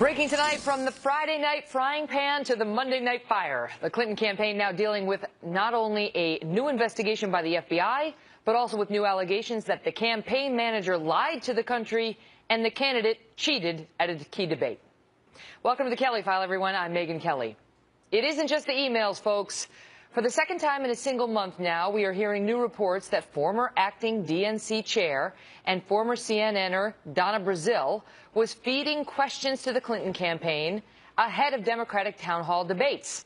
Breaking tonight, from the Friday night frying pan to the Monday night fire. The Clinton campaign now dealing with not only a new investigation by the FBI, but also with new allegations that the campaign manager lied to the country and the candidate cheated at a key debate. Welcome to the Kelly File, everyone. I'm Megyn Kelly. It isn't just the emails, folks. For the second time in a single month now, we are hearing new reports that former acting DNC chair and former CNNer Donna Brazile was feeding questions to the Clinton campaign ahead of Democratic town hall debates.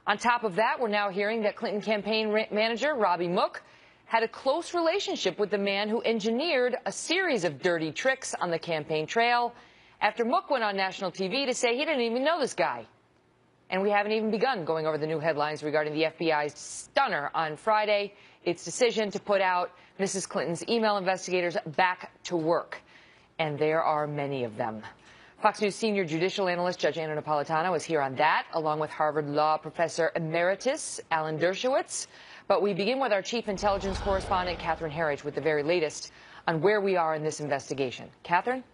On top of that, we're now hearing that Clinton campaign manager Robbie Mook had a close relationship with the man who engineered a series of dirty tricks on the campaign trail after Mook went on national TV to say he didn't even know this guy. And we haven't even begun going over the new headlines regarding the FBI's stunner on Friday, its decision to put out Mrs. Clinton's email investigators back to work. And there are many of them. Fox News senior judicial analyst Judge Anna Napolitano is here on that, along with Harvard Law professor emeritus Alan Dershowitz. But we begin with our chief intelligence correspondent, Catherine Herridge, with the very latest on where we are in this investigation. Catherine?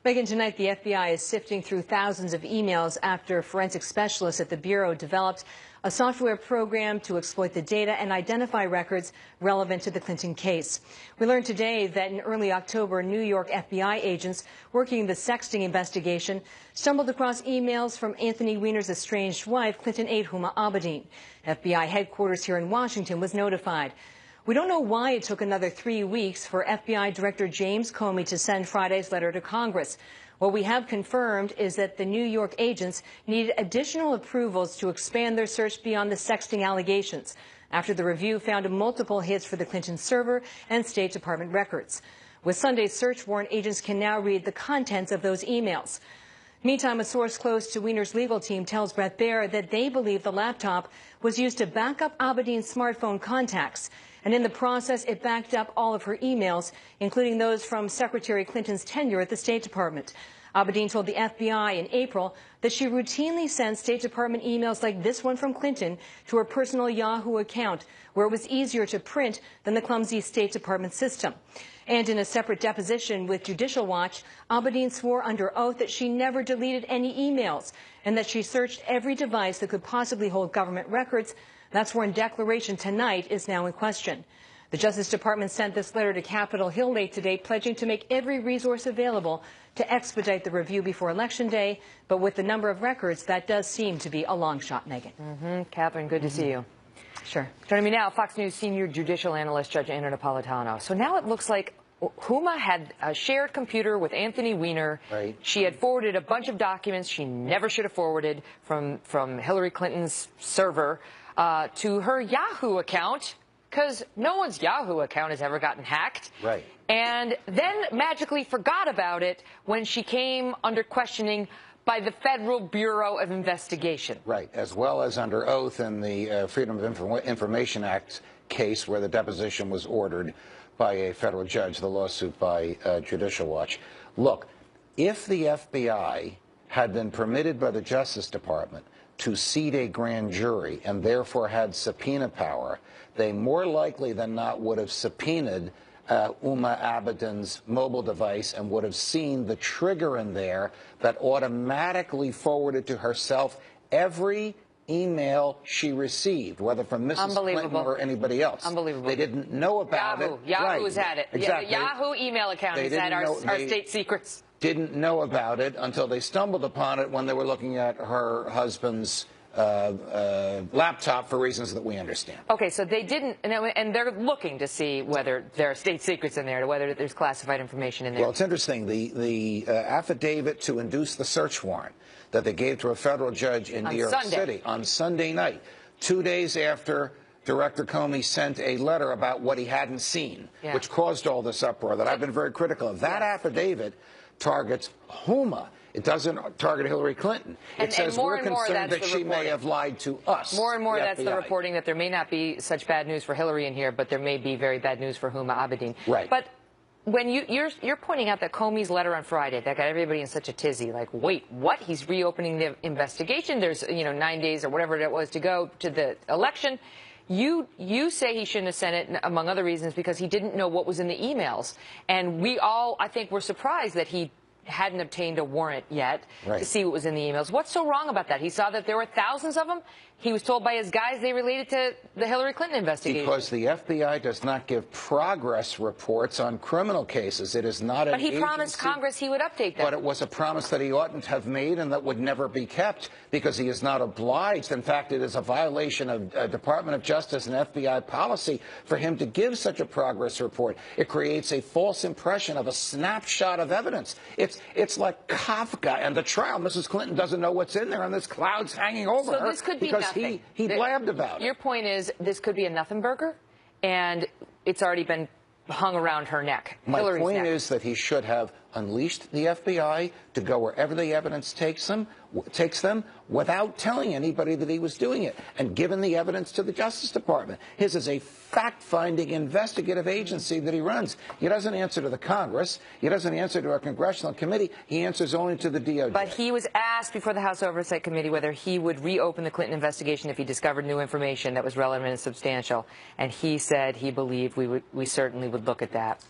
Megyn, tonight the FBI is sifting through thousands of emails after forensic specialists at the Bureau developed a software program to exploit the data and identify records relevant to the Clinton case. We learned today that in early October, New York FBI agents working the sexting investigation stumbled across emails from Anthony Weiner's estranged wife, Clinton aide Huma Abedin. FBI headquarters here in Washington was notified. We don't know why it took another 3 weeks for FBI Director James Comey to send Friday's letter to Congress. What we have confirmed is that the New York agents needed additional approvals to expand their search beyond the sexting allegations after the review found multiple hits for the Clinton server and State Department records. With Sunday's search warrant, agents can now read the contents of those emails. Meantime, a source close to Weiner's legal team tells Bret Baier that they believe the laptop was used to back up Abedin's smartphone contacts. And in the process, it backed up all of her emails, including those from Secretary Clinton's tenure at the State Department. Abedin told the FBI in April that she routinely sent State Department emails like this one from Clinton to her personal Yahoo account, where it was easier to print than the clumsy State Department system. And in a separate deposition with Judicial Watch, Abedin swore under oath that she never deleted any emails and that she searched every device that could possibly hold government records. That sworn declaration tonight is now in question. The Justice Department sent this letter to Capitol Hill late today, pledging to make every resource available to expedite the review before Election Day. But with the number of records, that does seem to be a long shot, Megyn. Catherine, good to see you. Sure. Joining me now, Fox News senior judicial analyst Judge Anna Napolitano. So now it looks like Huma had a shared computer with Anthony Weiner. Right. She had forwarded a bunch of documents she never should have forwarded from Hillary Clinton's server to her Yahoo account, because no one's Yahoo account has ever gotten hacked. Right. And then magically forgot about it when she came under questioning by the Federal Bureau of Investigation. Right, as well as under oath in the Freedom of Information Act case where the deposition was ordered by a federal judge, the lawsuit by Judicial Watch. Look, if the FBI had been permitted by the Justice Department to seat a grand jury and therefore had subpoena power, they more likely than not would have subpoenaed Huma Abedin's mobile device and would have seen the trigger in there that automatically forwarded to herself every email she received, whether from Mrs. Clinton or anybody else. Unbelievable. They didn't know about it. Yahoo's had it. Exactly. Yahoo email account has had our state secrets. Didn't know about it until they stumbled upon it when they were looking at her husband's laptop for reasons that we understand. Okay, so they didn't, and they're looking to see whether there are state secrets in there, whether there's classified information in there. Well, it's interesting. The affidavit to induce the search warrant that they gave to a federal judge in New York City on Sunday night, 2 days after Director Comey sent a letter about what he hadn't seen, which caused all this uproar that I've been very critical of. That affidavit targets Huma. It doesn't target Hillary Clinton. It says we're concerned that she may have lied to us. More and more that's the reporting, that there may not be such bad news for Hillary in here, but there may be very bad news for Huma Abedin. Right. But when you're pointing out that Comey's letter on Friday, that got everybody in such a tizzy, like, wait, what? He's reopening the investigation. There's, 9 days or whatever it was to go to the election. You say he shouldn't have sent it, among other reasons, because he didn't know what was in the emails. And we all, I think, were surprised that he hadn't obtained a warrant yet Right. to see what was in the emails. What's so wrong about that? He saw that there were thousands of them. He was told by his guys they related to the Hillary Clinton investigation. Because the FBI does not give progress reports on criminal cases. It is not an But he agency, promised Congress he would update them. But it was a promise that he oughtn't have made and that would never be kept because he is not obliged. In fact, it is a violation of Department of Justice and FBI policy for him to give such a progress report. It creates a false impression of a snapshot of evidence. It's like Kafka and the trial. Mrs. Clinton doesn't know what's in there, and there's clouds hanging over her. So this could be because nothing. he blabbed about it. Your point is this could be a nothing burger, and it's already been hung around her neck. My Hillary's point neck. is that he should have unleashed the FBI to go wherever the evidence takes them without telling anybody that he was doing it and given the evidence to the Justice Department. His is a fact-finding investigative agency that he runs. He doesn't answer to the Congress. He doesn't answer to a congressional committee. He answers only to the DOJ. But he was asked before the House Oversight Committee whether he would reopen the Clinton investigation if he discovered new information that was relevant and substantial, and he said he believed we certainly would look at that.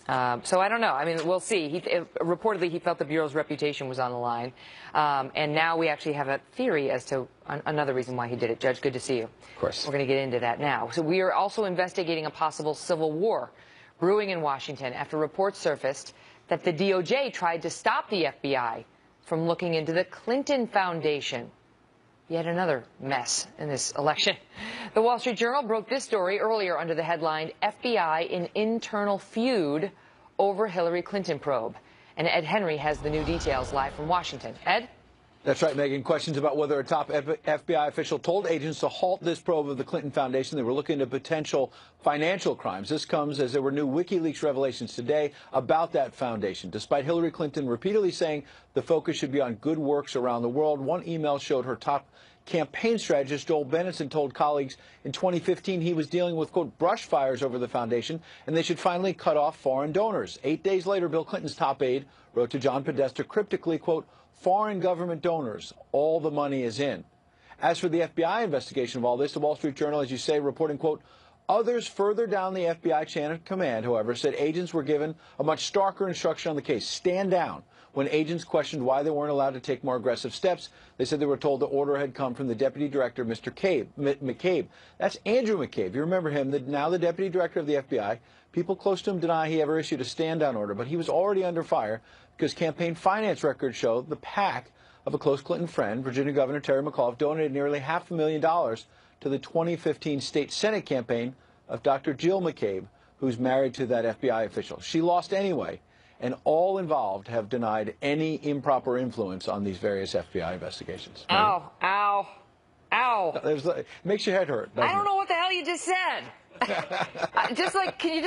So I don't know. I mean, we'll see. Reportedly, he felt the Bureau's reputation was on the line, and now we actually have a theory as to another reason why he did it. Judge, good to see you. Of course. We're going to get into that now. So we are also investigating a possible civil war brewing in Washington after reports surfaced that the DOJ tried to stop the FBI from looking into the Clinton Foundation. Yet another mess in this election. The Wall Street Journal broke this story earlier under the headline, FBI in internal feud over Hillary Clinton probe. And Ed Henry has the new details live from Washington. Ed? That's right, Megan. Questions about whether a top FBI official told agents to halt this probe of the Clinton Foundation. They were looking into potential financial crimes. This comes as there were new WikiLeaks revelations today about that foundation. Despite Hillary Clinton repeatedly saying the focus should be on good works around the world, one email showed her top campaign strategist Joel Benenson told colleagues in 2015 he was dealing with, quote, brush fires over the foundation and they should finally cut off foreign donors. 8 days later, Bill Clinton's top aide wrote to John Podesta cryptically, quote, foreign government donors, all the money is in. As for the FBI investigation of all this, the Wall Street Journal, as you say, reporting, quote, others further down the FBI chain of command, however, said agents were given a much starker instruction on the case, stand down. When agents questioned why they weren't allowed to take more aggressive steps, they said they were told the order had come from the deputy director, Mr. McCabe. That's Andrew McCabe. You remember him, now the deputy director of the FBI. People close to him deny he ever issued a stand-down order, but he was already under fire because campaign finance records show the PAC of a close Clinton friend, Virginia Governor Terry McAuliffe, donated nearly $500,000 to the 2015 state Senate campaign of Dr. Jill McCabe, who's married to that FBI official. She lost anyway, and all involved have denied any improper influence on these various FBI investigations. Ow, ow, ow. It makes your head hurt, doesn't I don't it? know what the hell you just said. Just like, can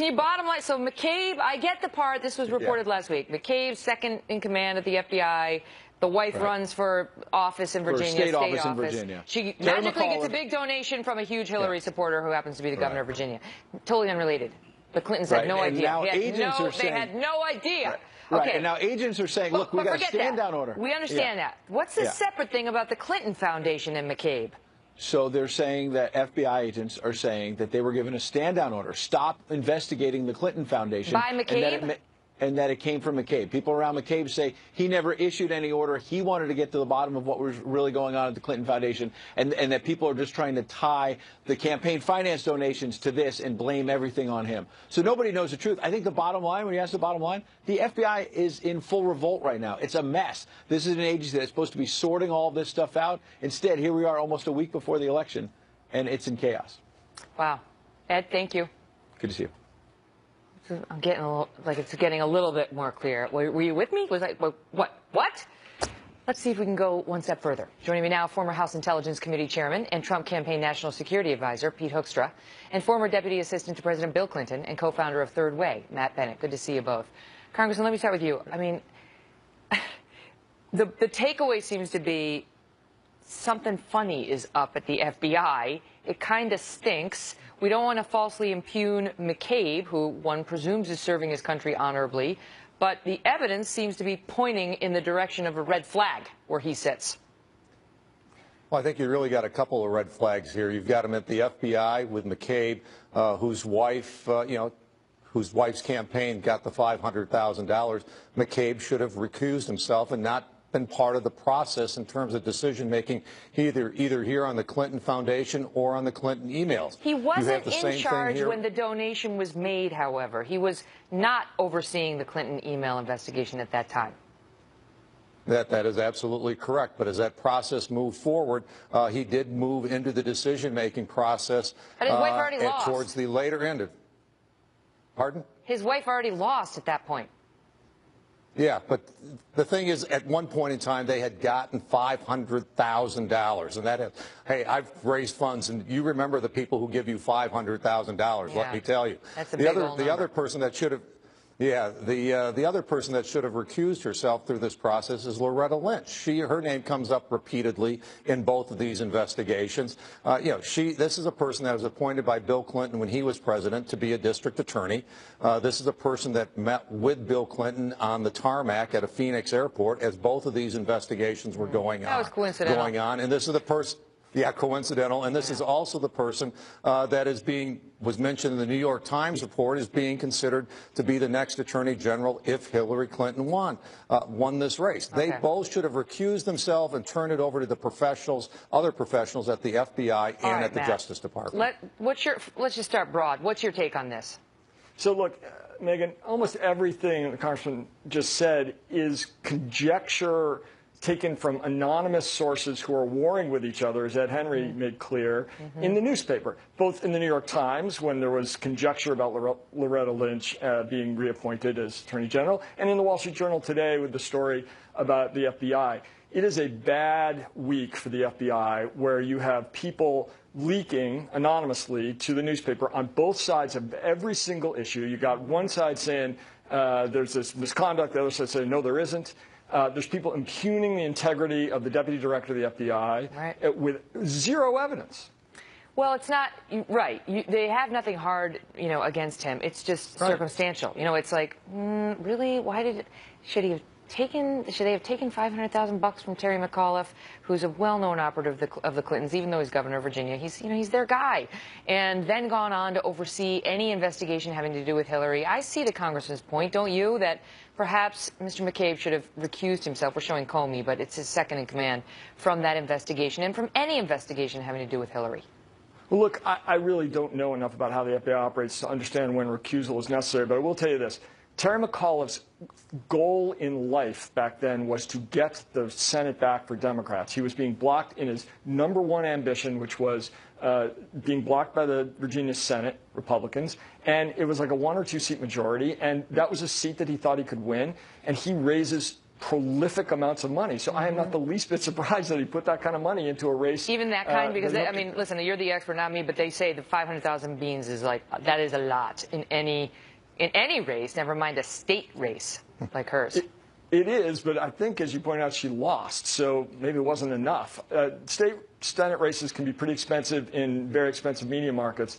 you bottom line? So McCabe, I get the part, this was reported last week. McCabe's second in command at the FBI. The wife runs for office in Virginia. State office in Virginia. She Terry magically gets a McAuliffe. big donation from a huge Hillary supporter who happens to be the governor of Virginia. Totally unrelated. The Clintons had no And idea. now agents are they saying, had no idea. Right, Okay. and now agents are saying, look, we got a stand-down order. We understand that. What's the separate thing about the Clinton Foundation and McCabe? So they're saying that FBI agents are saying that they were given a stand-down order. Stop investigating the Clinton Foundation. By McCabe? And that it came from McCabe. People around McCabe say he never issued any order. He wanted to get to the bottom of what was really going on at the Clinton Foundation, and that people are just trying to tie the campaign finance donations to this and blame everything on him. So nobody knows the truth. I think the bottom line, when you ask the bottom line, the FBI is in full revolt right now. It's a mess. This is an agency that's supposed to be sorting all this stuff out. Instead, here we are almost a week before the election, and it's in chaos. Wow. Ed, thank you. Good to see you. I'm getting it's getting a little bit more clear. Were you with me? Was I what? Let's see if we can go one step further. Joining me now, former House Intelligence Committee Chairman and Trump Campaign National Security Advisor Pete Hoekstra, and former Deputy Assistant to President Bill Clinton and co-founder of Third Way, Matt Bennett. Good to see you both. Congressman, let me start with you. I mean, the takeaway seems to be something funny is up at the FBI. It kind of stinks. We don't want to falsely impugn McCabe, who one presumes is serving his country honorably, but the evidence seems to be pointing in the direction of a red flag where he sits. Well, I think you really got a couple of red flags here. You've got him at the FBI with McCabe, whose wife, whose wife's campaign got the $500,000, McCabe should have recused himself and not been part of the process in terms of decision-making, either here on the Clinton Foundation or on the Clinton emails. He wasn't in charge when the donation was made, however. He was not overseeing the Clinton email investigation at that time. That is absolutely correct. But as that process moved forward, he did move into the decision-making process but his wife already lost. Towards the later end of. Pardon? His wife already lost at that point. Yeah, but the thing is, at one point in time, they had gotten $500,000, and that is, hey, I've raised funds, and you remember the people who give you $500,000. Yeah. Let me tell you, that's a big old number. The other person that should have. Yeah, the other person that should have recused herself through this process is Loretta Lynch. Her name comes up repeatedly in both of these investigations. This is a person that was appointed by Bill Clinton when he was president to be a district attorney. This is a person that met with Bill Clinton on the tarmac at a Phoenix airport as both of these investigations were going on. That was coincidental. And this is the person. Yeah, coincidental. And this is also the person that was mentioned in the New York Times report as being considered to be the next attorney general if Hillary Clinton won this race. Okay. They both should have recused themselves and turned it over to the other professionals at the FBI and at the Justice Department. Let's just start broad. What's your take on this? So look, Megan, almost everything the Congressman just said is conjecture taken from anonymous sources who are warring with each other, as Ed Henry made clear, in the newspaper, both in the New York Times when there was conjecture about Loretta Lynch being reappointed as Attorney General, and in the Wall Street Journal today with the story about the FBI. It is a bad week for the FBI where you have people leaking anonymously to the newspaper on both sides of every single issue. You got one side saying there's this misconduct, the other side saying no, there isn't. There's people impugning the integrity of the deputy director of the FBI with zero evidence. Well, it's not right. They have nothing hard, against him. It's just circumstantial. It's like, really, should they have taken $500,000 from Terry McAuliffe, who's a well-known operative of the Clintons, even though he's governor of Virginia? He's their guy, and then gone on to oversee any investigation having to do with Hillary. I see the congressman's point, don't you? That perhaps Mr. McCabe should have recused himself. We're showing Comey, but it's his second in command from that investigation and from any investigation having to do with Hillary. Well, look, I really don't know enough about how the FBI operates to understand when recusal is necessary, but I will tell you this. Terry McAuliffe's goal in life back then was to get the Senate back for Democrats. He was being blocked in his #1 ambition, which was being blocked by the Virginia Senate Republicans, and it was like a 1 or 2 seat majority, and that was a seat that he thought he could win, and he raises prolific amounts of money. So I am not the least bit surprised that he put that kind of money into a race. Even that kind, because listen, you're the expert, not me, but they say the 500,000 beans is that is a lot in any race, never mind a state race like hers. It is, but I think, as you pointed out, she lost, so maybe it wasn't enough. State Senate races can be pretty expensive in very expensive media markets.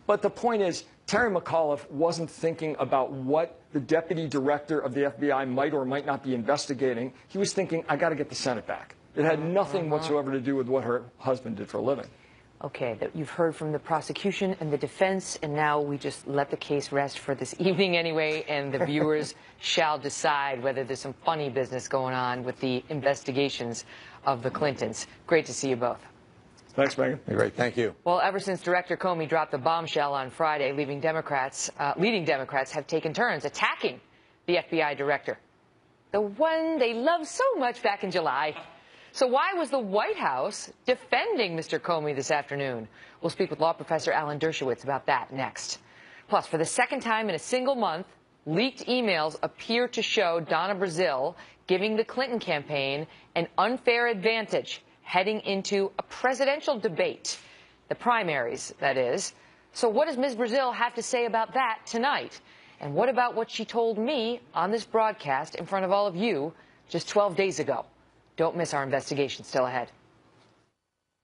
But the point is, Terry McAuliffe wasn't thinking about what the deputy director of the FBI might or might not be investigating. He was thinking, I got to get the Senate back. It had nothing whatsoever to do with what her husband did for a living. Okay, you've heard from the prosecution and the defense, and now we just let the case rest for this evening anyway, and the viewers shall decide whether there's some funny business going on with the investigations of the Clintons. Great to see you both. Thanks, Megan. Great, thank you. Well, ever since Director Comey dropped the bombshell on Friday, leading Democrats have taken turns attacking the FBI director, the one they loved so much back in July. So why was the White House defending Mr. Comey this afternoon? We'll speak with law professor Alan Dershowitz about that next. Plus, for the second time in a single month, leaked emails appear to show Donna Brazile giving the Clinton campaign an unfair advantage heading into a presidential debate, the primaries, that is. So what does Ms. Brazile have to say about that tonight? And what about what she told me on this broadcast in front of all of you just 12 days ago? Don't miss our investigation, still ahead.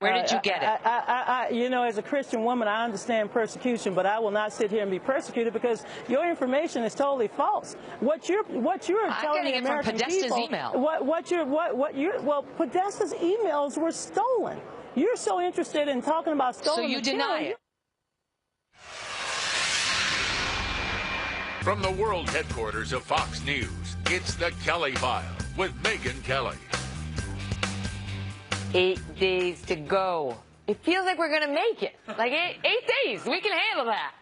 Where did you get it? As a Christian woman, I understand persecution, but I will not sit here and be persecuted because your information is totally false. What you're telling the American people, email. Well, Podesta's emails were stolen. You're so interested in talking about stolen material. So you deny it? From the world headquarters of Fox News, it's the Kelly File with Megyn Kelly. 8 days to go. It feels like we're going to make it. Like 8 days. We can handle that.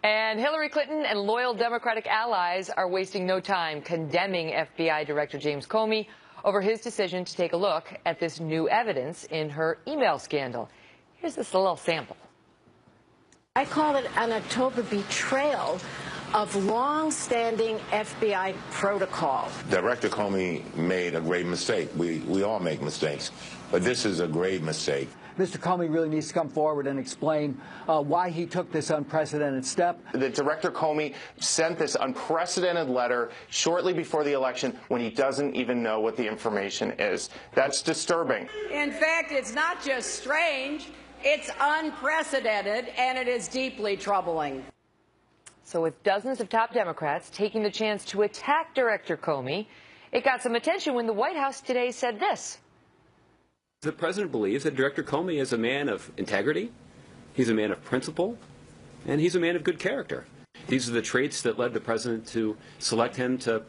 And Hillary Clinton and loyal Democratic allies are wasting no time condemning FBI Director James Comey over his decision to take a look at this new evidence in her email scandal. Here's this little sample. I call it an October betrayal of long-standing FBI protocol. Director Comey made a grave mistake. We all make mistakes, but this is a grave mistake. Mr. Comey really needs to come forward and explain why he took this unprecedented step. The Director Comey sent this unprecedented letter shortly before the election when he doesn't even know what the information is. That's disturbing. In fact, it's not just strange, it's unprecedented, and it is deeply troubling. So with dozens of top Democrats taking the chance to attack Director Comey, it got some attention when the White House today said this. The president believes that Director Comey is a man of integrity, he's a man of principle, and he's a man of good character. These are the traits that led the president to select him to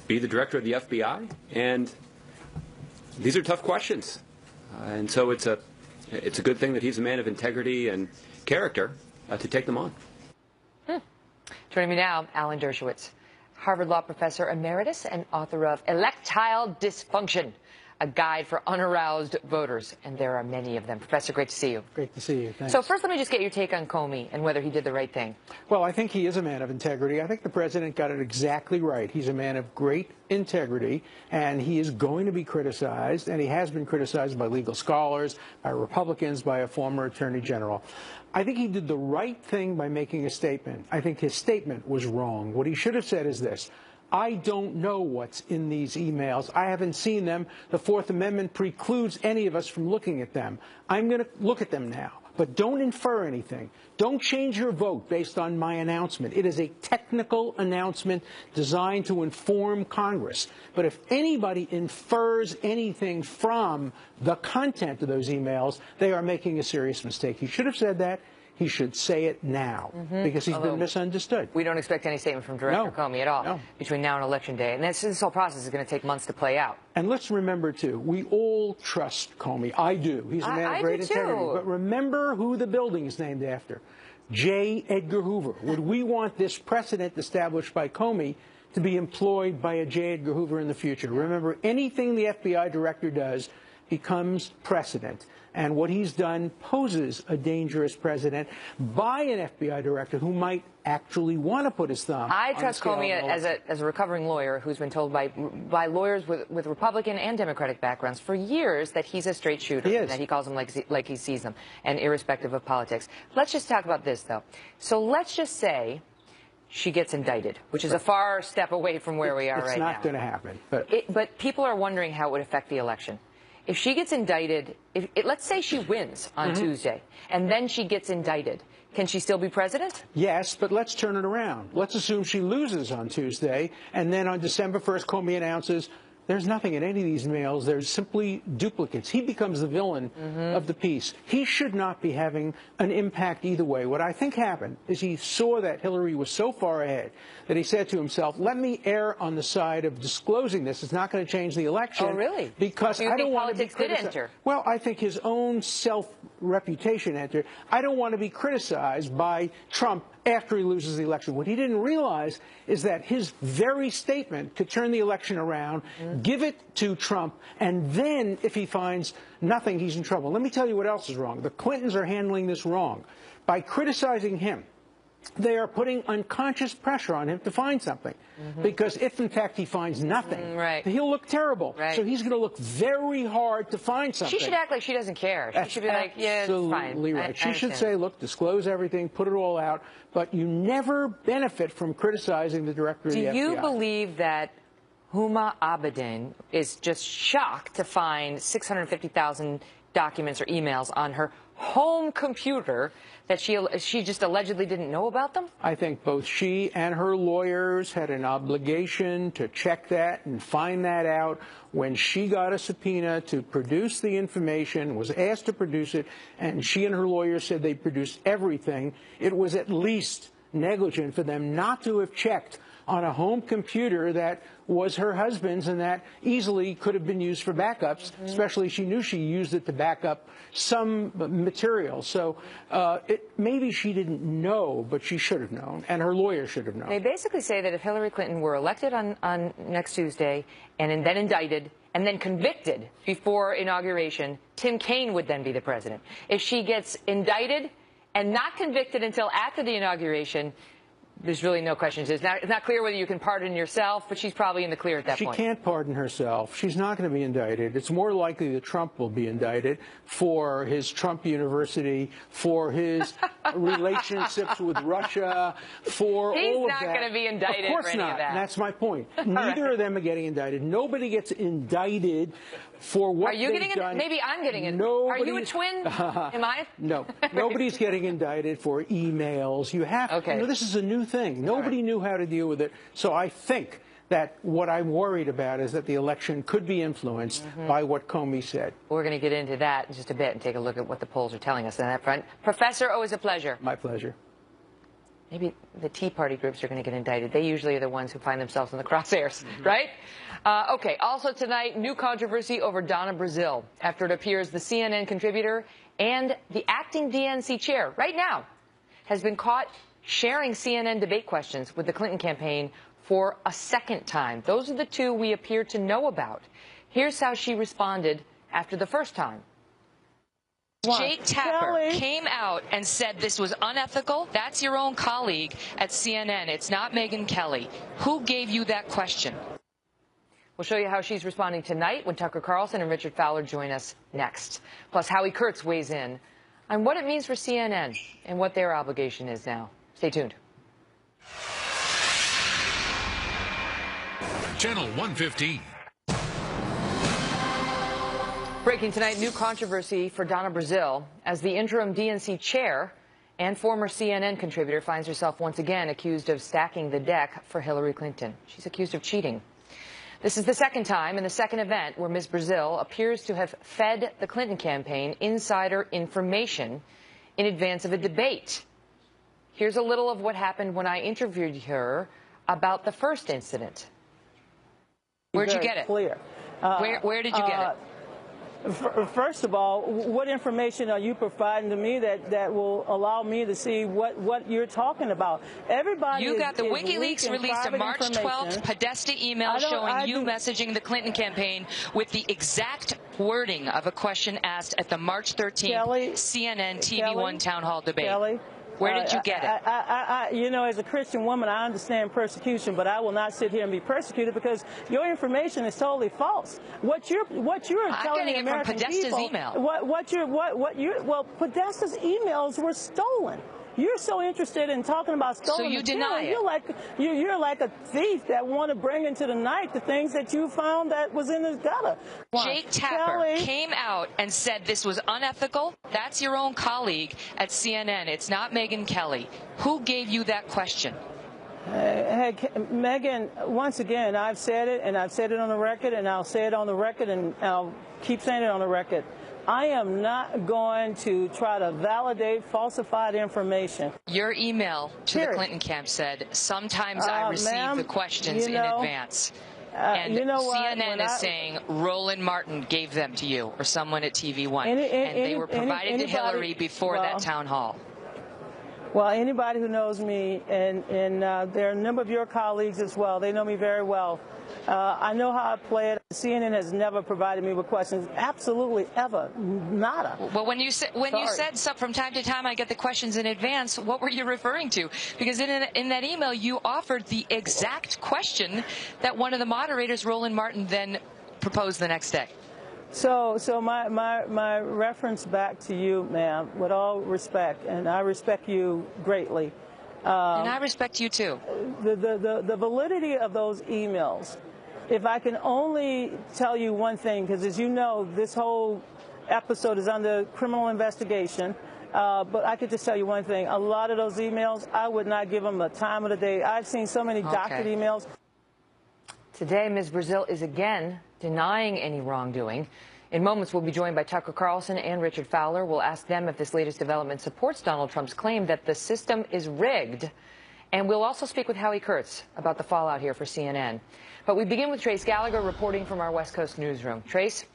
be the director of the FBI, and these are tough questions. And so it's a good thing that he's a man of integrity and character to take them on. Joining me now, Alan Dershowitz, Harvard Law Professor Emeritus and author of Electile Dysfunction, a guide for unaroused voters. And there are many of them. Professor, great to see you. Great to see you. Thanks. So first, let me just get your take on Comey and whether he did the right thing. Well, I think he is a man of integrity. I think the president got it exactly right. He's a man of great integrity, and he is going to be criticized, and he has been criticized by legal scholars, by Republicans, by a former attorney general. I think he did the right thing by making a statement. I think his statement was wrong. What he should have said is this: I don't know what's in these emails. I haven't seen them. The Fourth Amendment precludes any of us from looking at them. I'm going to look at them now. But don't infer anything. Don't change your vote based on my announcement. It is a technical announcement designed to inform Congress. But if anybody infers anything from the content of those emails, they are making a serious mistake. He should have said that. He should say it now, because he's been misunderstood. We don't expect any statement from Director Comey at all between now and Election Day. And this whole process is going to take months to play out. And let's remember, too, we all trust Comey. I do. He's a man of great integrity. But remember who the building is named after. J. Edgar Hoover. Would we want this precedent established by Comey to be employed by a J. Edgar Hoover in the future? Remember, anything the FBI director does becomes precedent. And what he's done poses a dangerous precedent by an FBI director who might actually want to put his thumb. I trust Comey as a recovering lawyer who's been told by lawyers with Republican and Democratic backgrounds for years that he's a straight shooter, and that he calls them like he sees them, and irrespective of politics. Let's just talk about this, though. So let's just say she gets indicted, which is a far step away from where we are right now. It's not going to happen. But people are wondering how it would affect the election. If she gets indicted, let's say she wins on Tuesday, and then she gets indicted, can she still be president? Yes, but let's turn it around. Let's assume she loses on Tuesday, and then on December 1st, Comey announces there's nothing in any of these mails. There's simply duplicates. He becomes the villain of the piece. He should not be having an impact either way. What I think happened is he saw that Hillary was so far ahead that he said to himself, let me err on the side of disclosing this. It's not going to change the election. Oh, really? Because I don't want to be criticized. Enter? Well, I think his own self-reputation entered. I don't want to be criticized by Trump after he loses the election. What he didn't realize is that his very statement could turn the election around, give it to Trump, and then if he finds nothing, he's in trouble. Let me tell you what else is wrong. The Clintons are handling this wrong. By criticizing him, they are putting unconscious pressure on him to find something. Because if, in fact, he finds nothing, he'll look terrible. So he's going to look very hard to find something. She should act like she doesn't care. She should be like, yeah, it's fine. Absolutely right. She should say, look, disclose everything, put it all out, but you never benefit from criticizing the director of the FBI. Do you believe that Huma Abedin is just shocked to find 650,000 documents or emails on her home computer that she just allegedly didn't know about them? I think both she and her lawyers had an obligation to check that and find that out when she got a subpoena to produce the information, was asked to produce it, and she and her lawyers said they produced everything. It was at least negligent for them not to have checked on a home computer that was her husband's and that easily could have been used for backups, especially she knew she used it to back up some material. So maybe she didn't know, but she should have known, and her lawyer should have known. They basically say that if Hillary Clinton were elected on next Tuesday and then indicted and then convicted before inauguration, Tim Kaine would then be the president. If she gets indicted and not convicted until after the inauguration, there's really no questions. It's not clear whether you can pardon yourself, but she's probably in the clear at that point. She can't pardon herself. She's not going to be indicted. It's more likely that Trump will be indicted for his Trump University, for his relationships with Russia, for all of that. He's not going to be indicted of course for any not. of that. And that's my point. Neither of them are getting indicted. Nobody gets indicted for what they've done. Maybe I'm getting it. Are you a twin? Am I? No. Nobody's getting indicted for emails. You have to. You know, this is a new thing. Nobody knew how to deal with it. So I think that what I'm worried about is that the election could be influenced by what Comey said. We're going to get into that in just a bit and take a look at what the polls are telling us on that front. Professor, always a pleasure. My pleasure. Maybe the Tea Party groups are going to get indicted. They usually are the ones who find themselves in the crosshairs, right? Okay, also tonight, new controversy over Donna Brazile after it appears the CNN contributor and the acting DNC chair right now has been caught sharing CNN debate questions with the Clinton campaign for a second time. Those are the two we appear to know about. Here's how she responded after the first time. Jake Tapper came out and said this was unethical. That's your own colleague at CNN. It's not Megyn Kelly. Who gave you that question? We'll show you how she's responding tonight when Tucker Carlson and Richard Fowler join us next. Plus, Howie Kurtz weighs in on what it means for CNN and what their obligation is now. Stay tuned. Channel 115. Breaking tonight, new controversy for Donna Brazile as the interim DNC chair and former CNN contributor finds herself once again accused of stacking the deck for Hillary Clinton. She's accused of cheating. This is the second time and the second event where Ms. Brazile appears to have fed the Clinton campaign insider information in advance of a debate. Here's a little of what happened when I interviewed her about the first incident. Where'd you get it? Clear. Where did you get it? First of all, what information are you providing to me that will allow me to see what you're talking about? Everybody You got the is WikiLeaks released a March 12th Podesta email showing you messaging the Clinton campaign with the exact wording of a question asked at the March 13th CNN TV1 town hall debate. Where did you get it? You know, as a Christian woman, I understand persecution, but I will not sit here and be persecuted because your information is totally false. What you're telling the American people, well, Podesta's emails were stolen. You're so interested in talking about stolen So you material. deny it. You're like a thief that want to bring into the night the things that you found that was in the gutter. Jake Tapper came out and said this was unethical. That's your own colleague at CNN. It's not Megyn Kelly. Who gave you that question? Megyn, once again, I've said it, and I've said it on the record, and I'll say it on the record, and I'll keep saying it on the record. I am not going to try to validate falsified information. Your email to the Clinton camp said, sometimes I receive the questions in advance. And you know CNN is saying Roland Martin gave them to you or someone at TV1. And they were provided to Hillary before that town hall. Well, anybody who knows me, and there are a number of your colleagues as well, they know me very well. I know how I play it. CNN has never provided me with questions, absolutely ever, nada. Well, when you said from time to time I get the questions in advance, what were you referring to? Because in that email you offered the exact question that one of the moderators, Roland Martin, then proposed the next day. So my reference back to you, ma'am, with all respect, and I respect you greatly. And I respect you too. The validity of those emails, if I can only tell you one thing, because as you know, this whole episode is under criminal investigation, but I could just tell you one thing. A lot of those emails, I would not give them the time of the day. I've seen so many doctored emails. Today, Ms. Brazile is again denying any wrongdoing. In moments, we'll be joined by Tucker Carlson and Richard Fowler. We'll ask them if this latest development supports Donald Trump's claim that the system is rigged. And we'll also speak with Howie Kurtz about the fallout here for CNN. But we begin with Trace Gallagher reporting from our West Coast newsroom. Trace?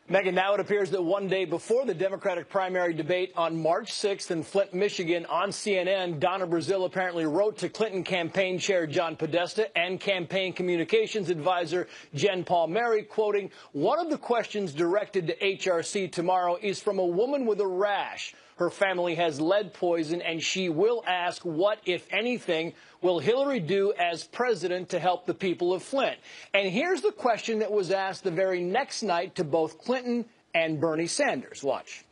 Megan, now it appears that one day before the Democratic primary debate on March 6th in Flint, Michigan, on CNN, Donna Brazile apparently wrote to Clinton campaign chair John Podesta and campaign communications advisor Jen Palmieri, quoting, "One of the questions directed to HRC tomorrow is from a woman with a rash. Her family has lead poison, and she will ask what, if anything, will Hillary do as president to help the people of Flint?" And here's the question that was asked the very next night to both Clinton and Bernie Sanders. Watch.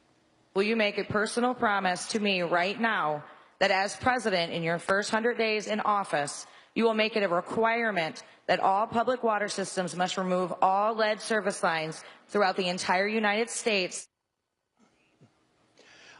Will you make a personal promise to me right now that as president in your first 100 days in office, you will make it a requirement that all public water systems must remove all lead service lines throughout the entire United States?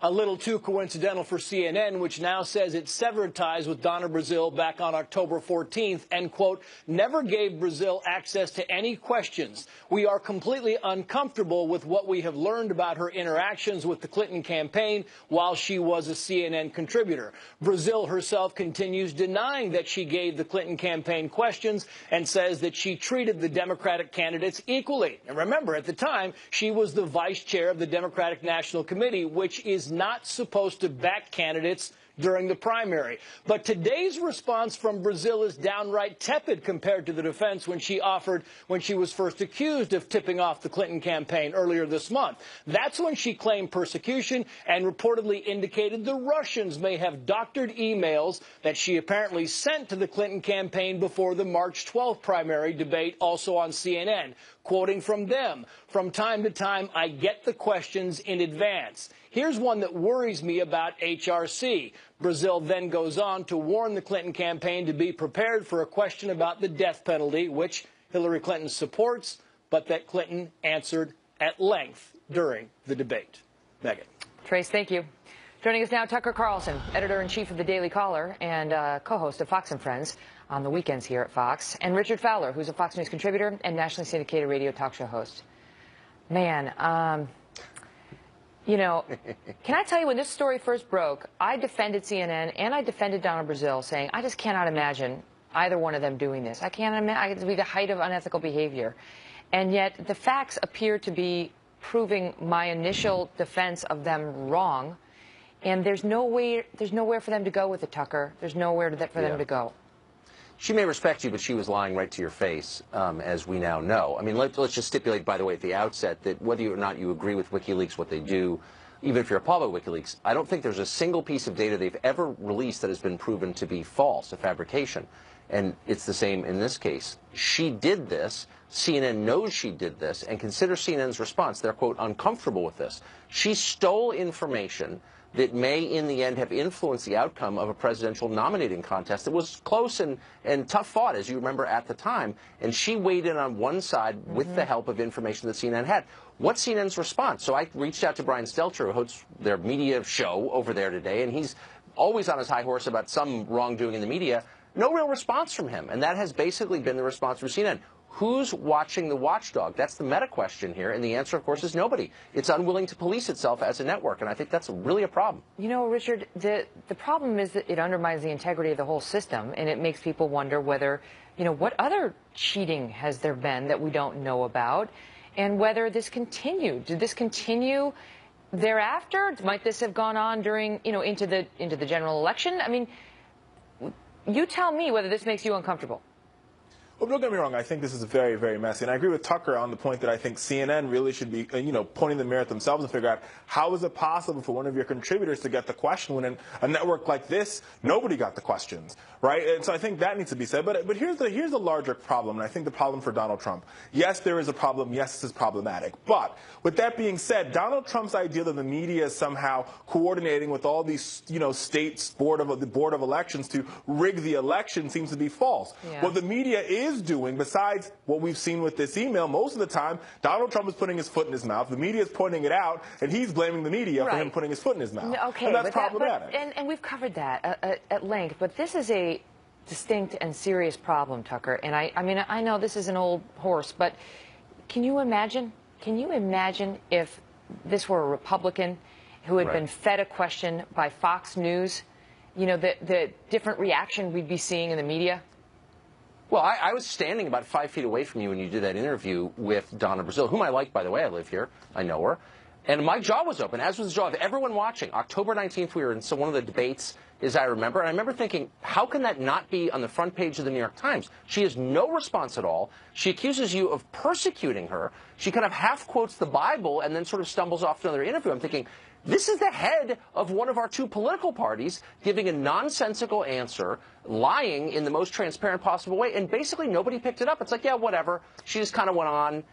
A little too coincidental for CNN, which now says it severed ties with Donna Brazile back on October 14th and, quote, never gave Brazile access to any questions. We are completely uncomfortable with what we have learned about her interactions with the Clinton campaign while she was a CNN contributor. Brazile herself continues denying that she gave the Clinton campaign questions and says that she treated the Democratic candidates equally. And remember, at the time, she was the vice chair of the Democratic National Committee, which is not supposed to back candidates during the primary. But today's response from Brazile is downright tepid compared to the defense when she was first accused of tipping off the Clinton campaign earlier this month. That's when she claimed persecution and reportedly indicated the Russians may have doctored emails that she apparently sent to the Clinton campaign before the March 12th primary debate, also on CNN. Quoting from them, "From time to time, I get the questions in advance. Here's one that worries me about HRC." Brazile then goes on to warn the Clinton campaign to be prepared for a question about the death penalty, which Hillary Clinton supports, but that Clinton answered at length during the debate. Megan. Trace, thank you. Joining us now, Tucker Carlson, editor-in-chief of the Daily Caller and co-host of Fox & Friends on the weekends here at Fox, and Richard Fowler, who's a Fox News contributor and nationally syndicated radio talk show host. Man, you know, can I tell you, when this story first broke, I defended CNN and I defended Donna Brazile, saying I just cannot imagine either one of them doing this. I can't imagine. It would be the height of unethical behavior. And yet the facts appear to be proving my initial defense of them wrong. And there's nowhere for them to go with it, Tucker. There's nowhere for them to go. She may respect you, but she was lying right to your face, as we now know. I mean, let's just stipulate, by the way, at the outset, that whether or not you agree with WikiLeaks, what they do, even if you're appalled by WikiLeaks, I don't think there's a single piece of data they've ever released that has been proven to be false, a fabrication. And it's the same in this case. She did this. CNN knows she did this. And consider CNN's response. They're, quote, uncomfortable with this. She stole information that may, in the end, have influenced the outcome of a presidential nominating contest that was close and tough fought, as you remember, at the time. And she weighed in on one side with the help of information that CNN had. What's CNN's response? So I reached out to Brian Stelter, who hosts their media show over there today, and he's always on his high horse about some wrongdoing in the media. No real response from him, and that has basically been the response from CNN. Who's watching the watchdog? That's the meta question here, and the answer, of course, is nobody. It's unwilling to police itself as a network, and I think that's really a problem. You know, Richard, the problem is that it undermines the integrity of the whole system, and it makes people wonder whether, you know, what other cheating has there been that we don't know about, and whether this continued. Did this continue thereafter? Might this have gone on during, you know, into the general election? I mean, you tell me whether this makes you uncomfortable. Well, don't get me wrong. I think this is very, very messy. And I agree with Tucker on the point that I think CNN really should be, pointing the mirror at themselves and figure out how is it possible for one of your contributors to get the question when in a network like this, nobody got the questions, right? And so I think that needs to be said. But here's the larger problem, and I think the problem for Donald Trump. Yes, there is a problem. Yes, this is problematic. But with that being said, Donald Trump's idea that the media is somehow coordinating with all these, states, the Board of Elections to rig the election seems to be false. Yeah. What the media is doing, besides what we've seen with this email, most of the time, Donald Trump is putting his foot in his mouth. The media is pointing it out, and he's blaming the media for him putting his foot in his mouth. Okay, and that's problematic. And we've covered that at length, but this is a distinct and serious problem, Tucker. And I mean, I know this is an old horse, but can you imagine if this were a Republican who had been fed a question by Fox News you know, the different reaction we'd be seeing in the media? Well, I was standing about 5 feet away from you when you did that interview with Donna Brazile, whom I like, by the way. I live here. I know her. And my jaw was open, as was the jaw of everyone watching. October 19th, we were in one of the debates, as I remember. And I remember thinking, how can that not be on the front page of the New York Times? She has no response at all. She accuses you of persecuting her. She kind of half quotes the Bible and then sort of stumbles off to another interview. I'm thinking, this is the head of one of our two political parties giving a nonsensical answer, lying in the most transparent possible way, and basically nobody picked it up. It's like, yeah, whatever. She just kind of went on.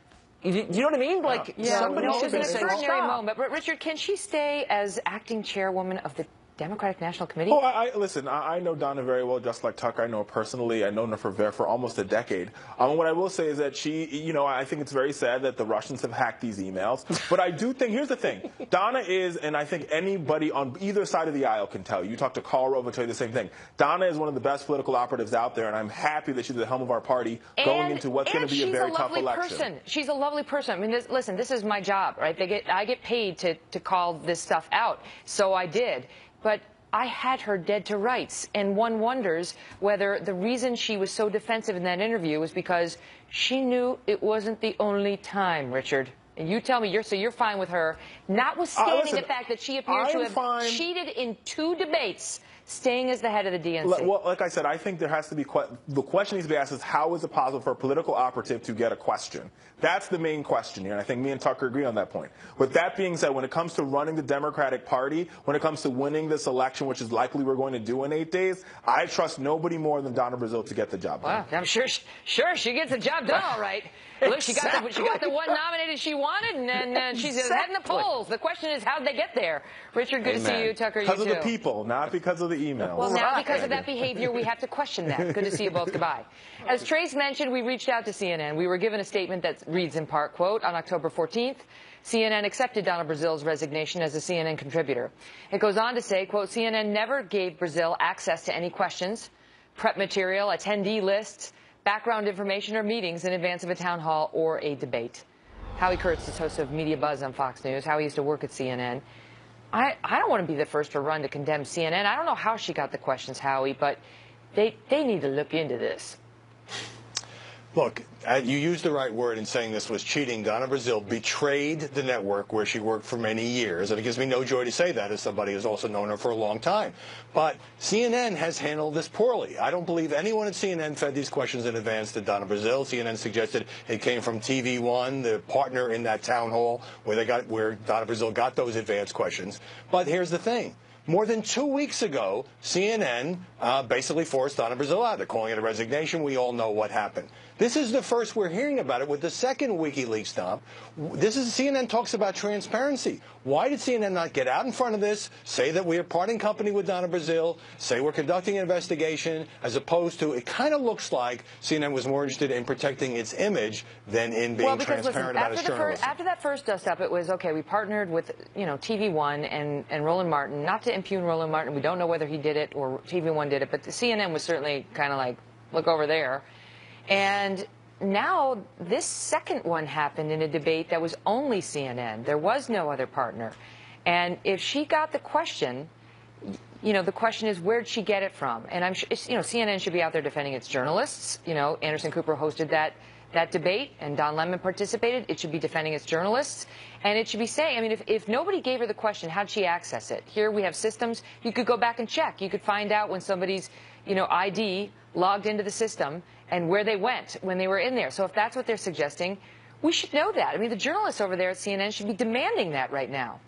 You know what I mean? Like, somebody should be saying, extraordinary moment. But Richard, can she stay as acting chairwoman of the Democratic National Committee? Oh, listen, I know Donna very well, just like Tucker. I know her personally. I know her for almost a decade. What I will say is that she, you know, I think it's very sad that the Russians have hacked these emails. But I do think, here's the thing. Donna is, and I think anybody on either side of the aisle can tell you talk to Karl Rove and tell you the same thing. Donna is one of the best political operatives out there, and I'm happy that she's at the helm of our party going into what's going to be a very tough election. She's a lovely person. I mean, listen, this is my job, right? I get paid to call this stuff out, so I did. But I had her dead to rights, and one wonders whether the reason she was so defensive in that interview was because she knew it wasn't the only time, Richard. And you tell me, you're fine with her, notwithstanding the fact that she appears to have cheated in 2 debates, staying as the head of the DNC. Well, like I said, I think there has to be the question needs to be asked is how is it possible for a political operative to get a question? That's the main question here, and I think me and Tucker agree on that point. With that being said, when it comes to running the Democratic Party, when it comes to winning this election, which is likely we're going to do in 8 days, I trust nobody more than Donna Brazile to get the job done. Well, I'm sure she gets the job done all right. Look, she got the one nominated she wanted, and she's ahead in the polls. The question is, how'd they get there? Richard, good to see you. Tucker, you too. Because of the people, not because of the emails. Well, now because of that behavior, we have to question that. Good to see you both. Goodbye. As Trace mentioned, we reached out to CNN. We were given a statement that reads in part, quote, on October 14th, CNN accepted Donna Brazile's resignation as a CNN contributor. It goes on to say, quote, CNN never gave Brazile access to any questions, prep material, attendee lists, background information, or meetings in advance of a town hall or a debate. Howie Kurtz is host of Media Buzz on Fox News. Howie used to work at CNN. I don't want to be the first to run to condemn CNN. I don't know how she got the questions, Howie, but they need to look into this. Look, you used the right word in saying this was cheating. Donna Brazile betrayed the network where she worked for many years, and it gives me no joy to say that as somebody who's also known her for a long time. But CNN has handled this poorly. I don't believe anyone at CNN fed these questions in advance to Donna Brazile. CNN suggested it came from TV1, the partner in that town hall where Donna Brazile got those advanced questions. But here's the thing. More than 2 weeks ago, CNN basically forced Donna Brazile out. They're calling it a resignation. We all know what happened. This is the first we're hearing about it with the second WikiLeaks dump. CNN talks about transparency. Why did CNN not get out in front of this, say that we are parting company with Donna Brazile, say we're conducting an investigation, as opposed to it kind of looks like CNN was more interested in protecting its image than in being transparent about its journalism. After that first dust up, it was, okay, we partnered with, TV1 and Roland Martin, not to impugn Roland Martin. We don't know whether he did it or TV1 did it, but the CNN was certainly kind of like, look over there. And now this second one happened in a debate that was only CNN. There was no other partner. And if she got the question, the question is, where'd she get it from? And I'm sure, CNN should be out there defending its journalists. Anderson Cooper hosted that debate, and Don Lemon participated. It should be defending its journalists. And it should be saying, if nobody gave her the question, how'd she access it? Here we have systems. You could go back and check. You could find out when somebody's, ID logged into the system and where they went when they were in there. So if that's what they're suggesting, we should know that. The journalists over there at CNN should be demanding that right now.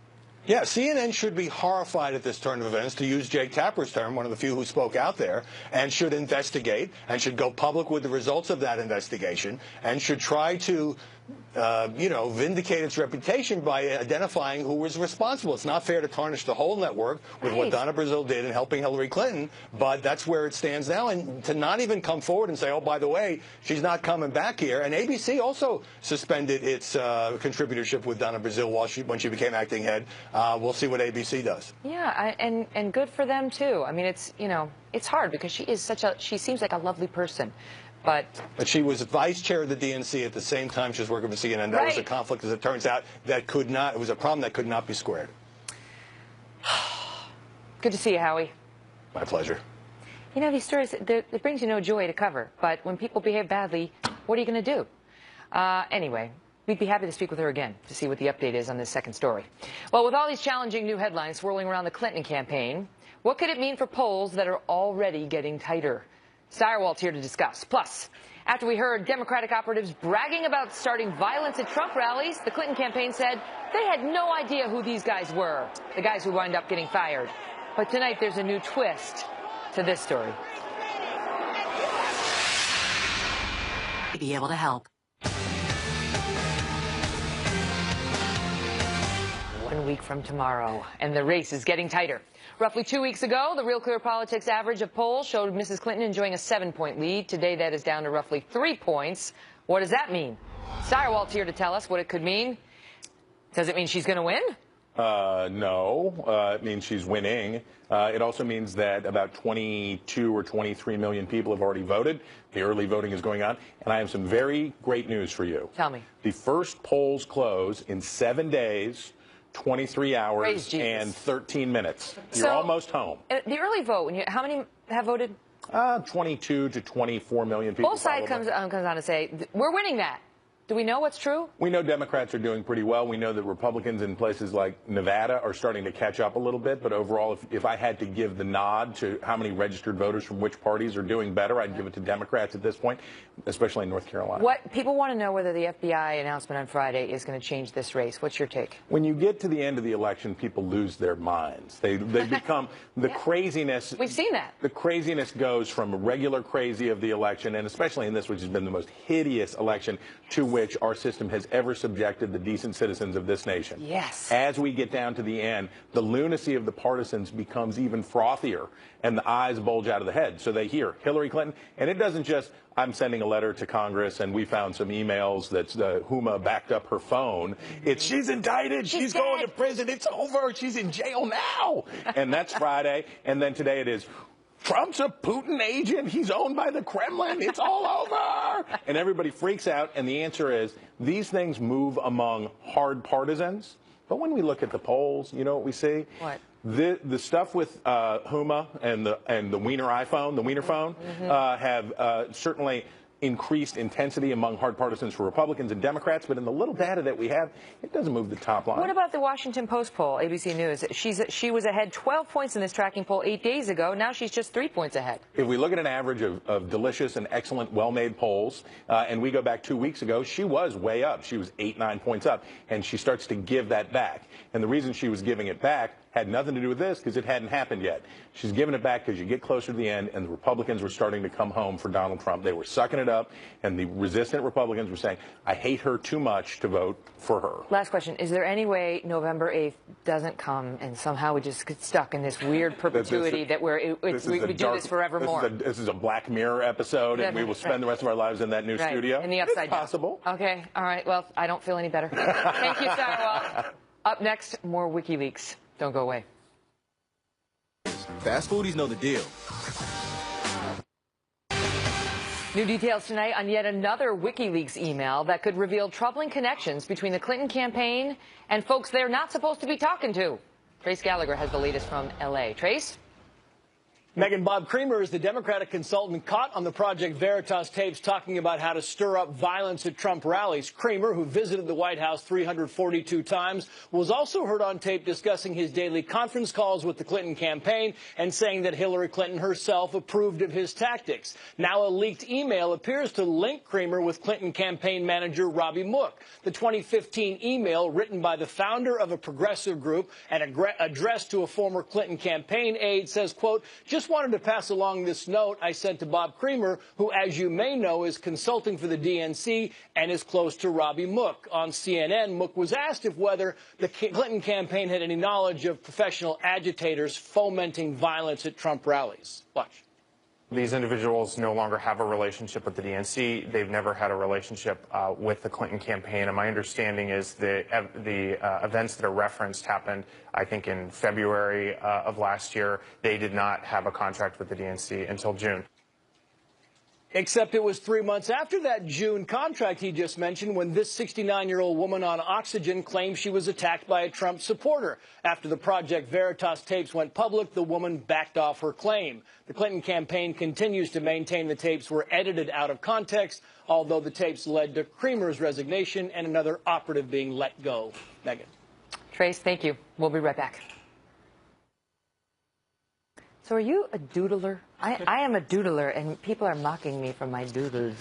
Yeah, CNN should be horrified at this turn of events, to use Jake Tapper's term, one of the few who spoke out there, and should investigate and should go public with the results of that investigation and should try to vindicate its reputation by identifying who was responsible. It's not fair to tarnish the whole network with what Donna Brazile did in helping Hillary Clinton, but that's where it stands now. And to not even come forward and say, oh, by the way, she's not coming back here. And ABC also suspended its contributorship with Donna Brazile when she became acting head. We'll see what ABC does. Yeah, and good for them, too. It's hard because she seems like a lovely person. But she was vice chair of the DNC at the same time she was working for CNN. That was a conflict, as it turns out, it was a problem that could not be squared. Good to see you, Howie. My pleasure. You know, these stories, it brings you no joy to cover. But when people behave badly, what are you going to do? Anyway, we'd be happy to speak with her again to see what the update is on this second story. Well, with all these challenging new headlines swirling around the Clinton campaign, what could it mean for polls that are already getting tighter? Steyerwalt's here to discuss. Plus, after we heard Democratic operatives bragging about starting violence at Trump rallies, the Clinton campaign said they had no idea who these guys were, the guys who wound up getting fired. But tonight there's a new twist to this story. To be able to help. 1 week from tomorrow, and the race is getting tighter. Roughly 2 weeks ago, the Real Clear Politics average of polls showed Mrs. Clinton enjoying a 7-point lead. Today, that is down to roughly 3 points. What does that mean? Steyerwalt's here to tell us what it could mean. Does it mean she's going to win? No, it means she's winning. It also means that about 22 or 23 million people have already voted. The early voting is going on. And I have some very great news for you. Tell me. The first polls close in 7 days, 23 hours, and 13 minutes. You're almost home. The early vote, how many have voted? 22 to 24 million people. Both sides comes on to say, we're winning that. Do we know what's true? We know Democrats are doing pretty well. We know that Republicans in places like Nevada are starting to catch up a little bit. But overall, if I had to give the nod to how many registered voters from which parties are doing better, I'd give it to Democrats at this point, especially in North Carolina. What people want to know whether the FBI announcement on Friday is going to change this race. What's your take? When you get to the end of the election, people lose their minds. They become the craziness. We've seen that. The craziness goes from regular crazy of the election, and especially in this, which has been the most hideous election, to which our system has ever subjected the decent citizens of this nation. Yes. As we get down to the end, the lunacy of the partisans becomes even frothier, and the eyes bulge out of the head. So they hear Hillary Clinton, and it doesn't just, I'm sending a letter to Congress, and we found some emails that Huma backed up her phone. It's, she's indicted, she's going to prison, it's over, she's in jail now. And that's Friday, and then today it is, Trump's a Putin agent. He's owned by the Kremlin. It's all over. And everybody freaks out. And the answer is these things move among hard partisans. But when we look at the polls, you know what we see? What? The stuff with Huma and the Wiener iPhone, the Wiener phone, have certainly increased intensity among hard partisans for Republicans and Democrats, but in the little data that we have, it doesn't move the top line. What about the Washington Post poll, ABC News? She was ahead 12 points in this tracking poll 8 days ago. Now she's just 3 points ahead. If we look at an average of delicious and excellent, well-made polls, and we go back 2 weeks ago, she was way up. She was 8-9 points up, and she starts to give that back. And the reason she was giving it back had nothing to do with this because it hadn't happened yet. She's giving it back because you get closer to the end and the Republicans were starting to come home for Donald Trump. They were sucking it up, and the resistant Republicans were saying, I hate her too much to vote for her. Last question. Is there any way November 8th doesn't come and somehow we just get stuck in this weird perpetuity that we do this forevermore? This is a Black Mirror episode, and we will spend the rest of our lives in that new studio. In the upside down. It's possible. Okay. All right. Well, I don't feel any better. Thank you, Steyerwalt. Up next, more WikiLeaks. Don't go away. Fast foodies know the deal. New details tonight on yet another WikiLeaks email that could reveal troubling connections between the Clinton campaign and folks they're not supposed to be talking to. Trace Gallagher has the latest from L.A. Trace? Megan, Bob Creamer is the Democratic consultant caught on the Project Veritas tapes talking about how to stir up violence at Trump rallies. Creamer, who visited the White House 342 times, was also heard on tape discussing his daily conference calls with the Clinton campaign and saying that Hillary Clinton herself approved of his tactics. Now a leaked email appears to link Creamer with Clinton campaign manager Robbie Mook. The 2015 email, written by the founder of a progressive group and addressed to a former Clinton campaign aide, says, quote, just wanted to pass along this note I sent to Bob Creamer, who, as you may know, is consulting for the DNC and is close to Robbie Mook. On CNN, Mook was asked if whether the Clinton campaign had any knowledge of professional agitators fomenting violence at Trump rallies. Watch. These individuals no longer have a relationship with the DNC. They've never had a relationship with the Clinton campaign. And my understanding is that the events that are referenced happened, I think, in February of last year. They did not have a contract with the DNC until June. Except it was 3 months after that June contract he just mentioned when this 69-year-old woman on oxygen claimed she was attacked by a Trump supporter. After the Project Veritas tapes went public, the woman backed off her claim. The Clinton campaign continues to maintain the tapes were edited out of context, although the tapes led to Creamer's resignation and another operative being let go. Megan. Trace, thank you. We'll be right back. So are you a doodler? I am a doodler, and people are mocking me for my doodles.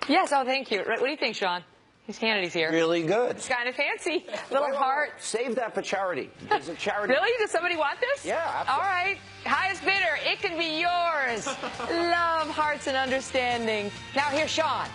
Yes, oh, thank you. What do you think, Sean? Hannity's here. Really good. It's kind of fancy. Little heart. Save that for charity. There's a charity. Really? Does somebody want this? Yeah, absolutely. All right. Highest bidder. It can be yours. Love, hearts, and understanding. Now here's Sean.